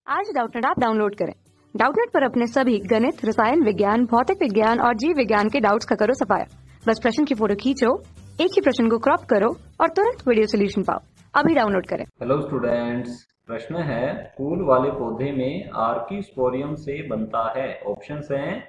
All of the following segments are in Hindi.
आज डाउटनेट ऐप डाउनलोड करें। डाउटनेट पर अपने सभी गणित, रसायन विज्ञान, भौतिक विज्ञान और जीव विज्ञान के डाउट्स का करो सफाया। बस प्रश्न की फोटो खींचो, एक ही प्रश्न को क्रॉप करो और तुरंत वीडियो सोल्यूशन पाओ। अभी डाउनलोड करें। हेलो स्टूडेंट्स, प्रश्न है फूल वाले पौधे में आर्कीस्पोरियम से बनता है। ऑप्शंस हैं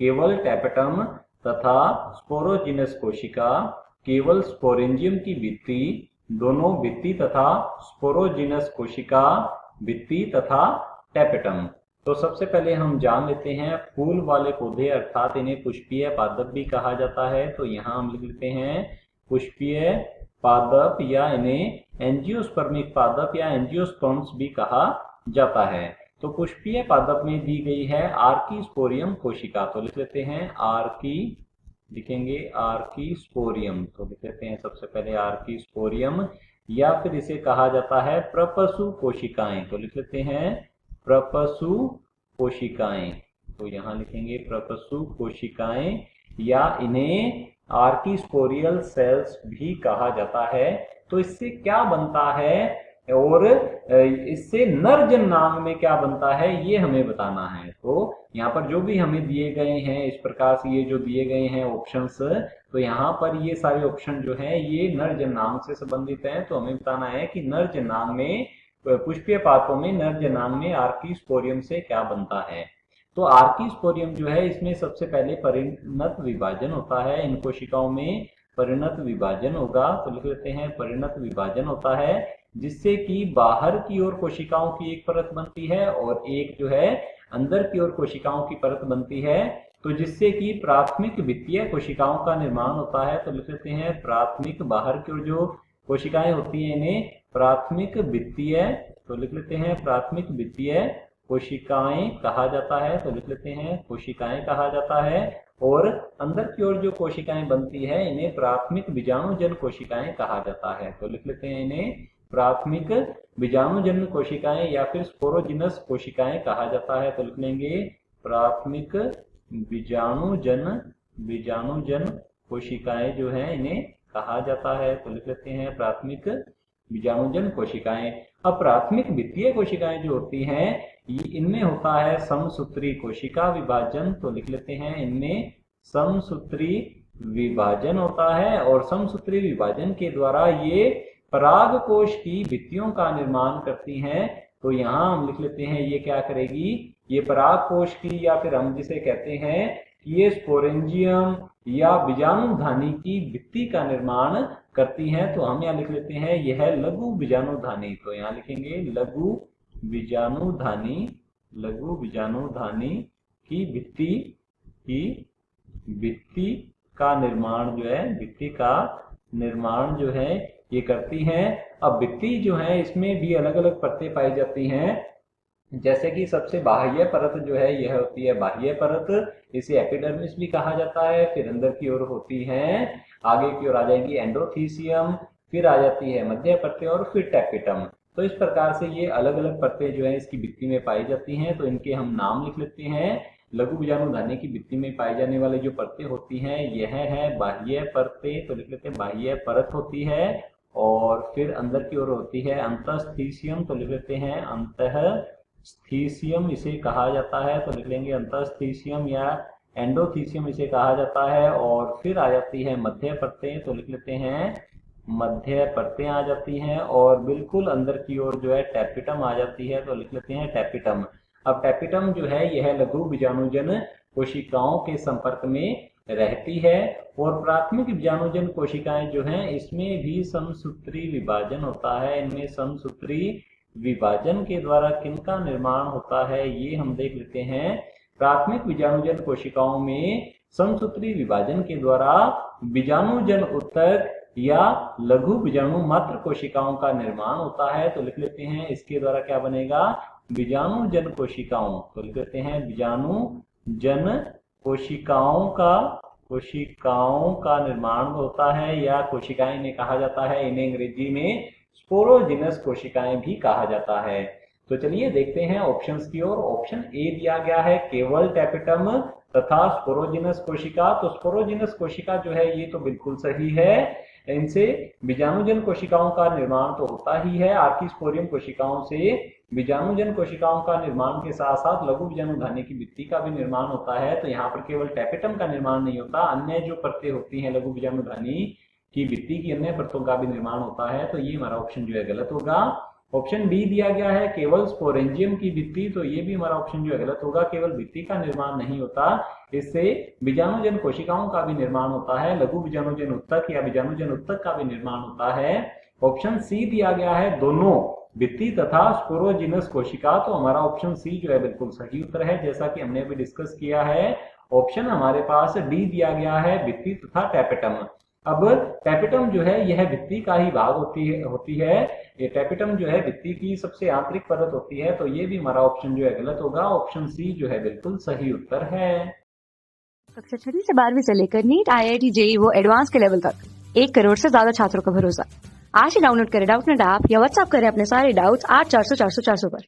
केवल टैपेटम तथा स्पोरोजिनस कोशिका, केवल स्पोरेंजियम की भित्ति, दोनों भित्ति तथा स्पोरोजिनस कोशिका, भित्ति तथा टैपेटम। तो सबसे पहले हम जान लेते हैं फूल वाले पौधे अर्थात इन्हें पुष्पीय पादप भी कहा जाता है। तो यहाँ हम लिख लेते हैं पुष्पीय पादप या इन्हें एंजियोस्पर्मिक पादप या एंजियोस्पर्म्स भी कहा जाता है। तो पुष्पीय पादप में दी गई है आर्कीस्पोरियम कोशिका। तो लिख लेते हैं लिखेंगे आर्कीस्पोरियम। तो लिख लेते हैं सबसे पहले आर्कीस्पोरियम, या फिर इसे कहा जाता है प्रपसु कोशिकाएं। तो लिख लेते हैं प्रपसु कोशिकाएं। तो यहाँ लिखेंगे प्रपसु कोशिकाएं, या इन्हें आर्कीस्पोरियल सेल्स भी कहा जाता है। तो इससे क्या बनता है और इससे नरजन्नांग में क्या बनता है ये हमें बताना है। तो यहाँ पर जो भी हमें दिए गए हैं इस प्रकार से ये जो दिए गए हैं ऑप्शंस, तो यहाँ पर ये सारे ऑप्शन जो हैं ये नरजन्नांग से संबंधित हैं। तो हमें बताना है कि नरजन्नांग में, पुष्पीय पादपों में नरजन्नांग में आर्कीस्पोरियम से क्या बनता है। तो आर्कीस्पोरियम जो है इसमें सबसे पहले परिणत विभाजन होता है। इन कोशिकाओं में परिणत विभाजन होगा। तो लिख लेते हैं परिणत विभाजन होता है, जिससे कि बाहर की ओर कोशिकाओं की एक परत बनती है और एक जो है अंदर की ओर कोशिकाओं की परत बनती है। तो जिससे कि प्राथमिक वित्तीय कोशिकाओं का निर्माण होता है। तो लिख लेते हैं प्राथमिक, बाहर की ओर जो कोशिकाएं होती हैं इन्हें प्राथमिक वित्तीय, तो लिख लेते हैं प्राथमिक वित्तीय कोशिकाएं कहा जाता है। तो लिख लेते हैं कोशिकाएं कहा जाता है। और अंदर की ओर जो कोशिकाएं बनती है इन्हें प्राथमिक बीजाणुजन कोशिकाएं कहा जाता है। तो लिख लेते हैं इन्हें प्राथमिक बीजाणुजन कोशिकाएं या फिर स्पोरोजिनस कोशिकाएं कहा जाता है। तो लिख लेंगे प्राथमिक बीजाणुजन कोशिकाएं जो है इन्हें कहा जाता है। तो लिख लेते हैं प्राथमिक बीजाणुजन कोशिकाएं। अब प्राथमिक वित्तीय कोशिकाएं जो होती हैं इनमें होता है समसूत्री कोशिका विभाजन। तो लिख लेते हैं इनमें समसूत्री विभाजन होता है और समसूत्री विभाजन के द्वारा ये परागकोश की भित्तियों का निर्माण करती हैं। तो यहाँ हम लिख लेते हैं ये क्या करेगी, ये परागकोश की, या फिर हम जिसे कहते हैं कि ये स्पोरेंजियम या बीजाणुधानी की भित्ति का निर्माण करती हैं। तो हम यहाँ लिख लेते हैं यह लघु बीजाणुधानी। तो यहाँ लिखेंगे लघु बीजाणुधानी की भित्ति का निर्माण जो है ये करती हैं। अब भित्ति जो है इसमें भी अलग अलग परतें पाई जाती हैं। जैसे कि सबसे बाह्य परत जो है यह होती है बाह्य परत, इसे एपिडर्मिस भी कहा जाता है। फिर अंदर की ओर होती है, आगे की ओर आ जाएंगी एंडोथीसियम, फिर आ जाती है मध्य परतें और फिर टैपेटम। तो इस प्रकार से ये अलग अलग परतें जो है इसकी भित्ति में पाई जाती हैं। तो इनके हम नाम लिख लेते हैं। लघु बीजाणुधानी की भित्ति में पाई जाने वाले जो परतें होती हैं यह है बाह्य परतें। तो लिख लेते हैं बाह्य परत होती है। और फिर अंदर की ओर होती है अंतःस्थीसियम। तो लिख लेते हैं अंतःस्थीसियम इसे कहा जाता है। तो लिख लेंगे अंतःस्थीसियम या एंडोथीसियम इसे कहा जाता है। और फिर आ जाती है मध्य परतें। तो लिख लेते हैं मध्य परतें आ जाती हैं। और बिल्कुल अंदर की ओर जो है टैपेटम आ जाती है। तो लिख लेते हैं टैपेटम। अब टैपेटम जो है यह लघु बीजाणुजन कोशिकाओं के संपर्क में रहती है। और प्राथमिक बीजाणुजन कोशिकाएं जो हैं इसमें भी समसूत्री विभाजन होता है। इनमें समसूत्री विभाजन के द्वारा किनका निर्माण होता है ये हम देख लेते हैं। प्राथमिक बीजाणुजन कोशिकाओं में समसूत्री विभाजन के द्वारा बीजाणुजन उत्तक या लघु बीजाणु मात्र कोशिकाओं का निर्माण होता है। तो लिख लेते हैं इसके द्वारा क्या बनेगा, बीजाणुजन कोशिकाओं। तो लिख लेते हैं बीजाणुजन कोशिकाओं का निर्माण होता है, या कोशिकाएं इन्हें कहा जाता है, इन्हें अंग्रेजी में स्पोरोजिनस कोशिकाएं भी कहा जाता है। तो चलिए देखते हैं ऑप्शंस की ओर। ऑप्शन ए दिया गया है केवल टैपेटम तथा स्पोरोजिनस कोशिका। तो स्पोरोजिनस कोशिका जो है ये तो बिल्कुल सही है। इनसे बीजाणुजन कोशिकाओं का निर्माण तो होता ही है। आर्किस्पोरियम कोशिकाओं से बीजाणुजन कोशिकाओं का निर्माण के साथ साथ लघु बीजाणुधानी की भित्ति का भी निर्माण होता है। तो यहाँ पर केवल टैपेटम का निर्माण नहीं होता, अन्य जो परतें होती हैं लघु बीजाणुधानी की भित्ति की अन्य परतों का भी निर्माण होता है। तो ये हमारा ऑप्शन जो है गलत होगा। ऑप्शन बी दिया गया है केवल स्पोरेंजियम की भित्ति, तो ये भी हमारा ऑप्शन जो है गलत होगा। केवल भित्ति का निर्माण नहीं होता, इससे बीजाणुजन कोशिकाओं का भी निर्माण होता है, लघु बीजाणुजन उत्तक या बीजाणुजन उत्तक का भी निर्माण होता है। ऑप्शन सी दिया गया है दोनों भित्ति तथा स्पोरोजिनस कोशिका, तो हमारा ऑप्शन सी जो है बिल्कुल सही उत्तर है। जैसा कि हमने अभी डिस्कस किया है, ऑप्शन हमारे पास डी दिया गया है भित्ति तथा टैपेटम। अब टैपेटम जो है यह भित्ति का ही भाग होती है। ये टैपेटम जो है भित्ति की सबसे आंतरिक परत होती है। तो ये भी हमारा ऑप्शन जो है गलत होगा। ऑप्शन सी जो है बिल्कुल सही उत्तर है। कक्षा 6 से 12वीं से लेकर नीट, IIT, JEE वो एडवांस के लेवल तक 1 करोड़ से ज्यादा छात्रों का भरोसा। आज ही डाउनलोड करें डाउटनेट ऐप या व्हाट्सएप करें अपने सारे डाउट्स 8400 400 400 पर।